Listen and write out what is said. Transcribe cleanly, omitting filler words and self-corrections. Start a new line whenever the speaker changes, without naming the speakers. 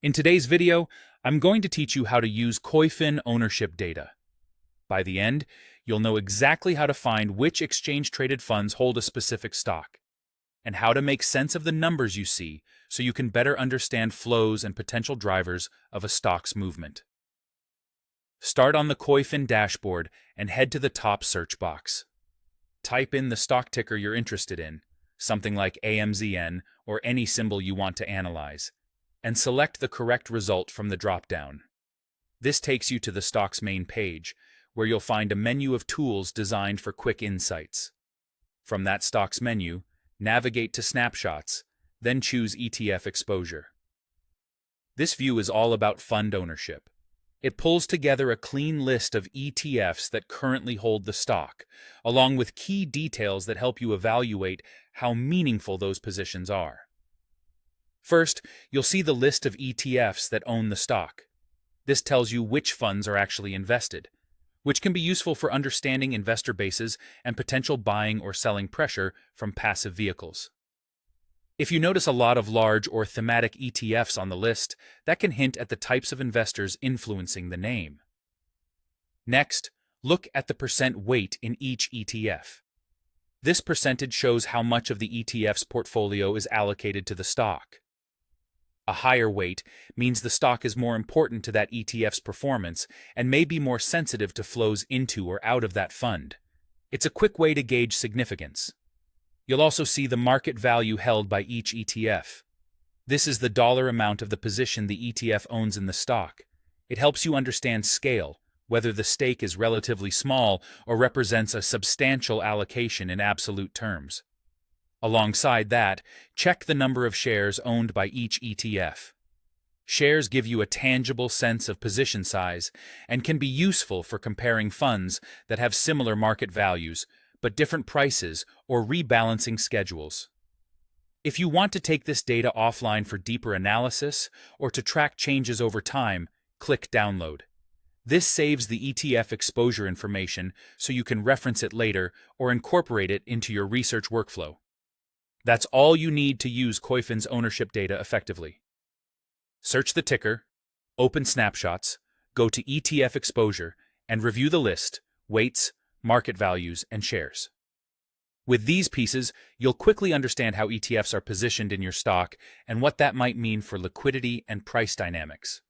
In today's video, I'm going to teach you how to use Koyfin Ownership Data. By the end, you'll know exactly how to find which exchange-traded funds hold a specific stock, and how to make sense of the numbers you see so you can better understand flows and potential drivers of a stock's movement. Start on the Koyfin dashboard and head to the top search box. Type in the stock ticker you're interested in, something like AMZN or any symbol you want to analyze, and select the correct result from the drop-down. This takes you to the stock's main page, where you'll find a menu of tools designed for quick insights. From that stock's menu, navigate to Snapshots, then choose ETF Exposure. This view is all about fund ownership. It pulls together a clean list of ETFs that currently hold the stock, along with key details that help you evaluate how meaningful those positions are. First, you'll see the list of ETFs that own the stock. This tells you which funds are actually invested, which can be useful for understanding investor bases and potential buying or selling pressure from passive vehicles. If you notice a lot of large or thematic ETFs on the list, that can hint at the types of investors influencing the name. Next, look at the percent weight in each ETF. This percentage shows how much of the ETF's portfolio is allocated to the stock. A higher weight means the stock is more important to that ETF's performance and may be more sensitive to flows into or out of that fund. It's a quick way to gauge significance. You'll also see the market value held by each ETF. This is the dollar amount of the position the ETF owns in the stock. It helps you understand scale, whether the stake is relatively small or represents a substantial allocation in absolute terms. Alongside that, check the number of shares owned by each ETF. Shares give you a tangible sense of position size and can be useful for comparing funds that have similar market values but different prices or rebalancing schedules. If you want to take this data offline for deeper analysis or to track changes over time, click Download. This saves the ETF exposure information so you can reference it later or incorporate it into your research workflow. That's all you need to use Koyfin's ownership data effectively. Search the ticker, open Snapshots, go to ETF Exposure, and review the list, weights, market values, and shares. With these pieces, you'll quickly understand how ETFs are positioned in your stock and what that might mean for liquidity and price dynamics.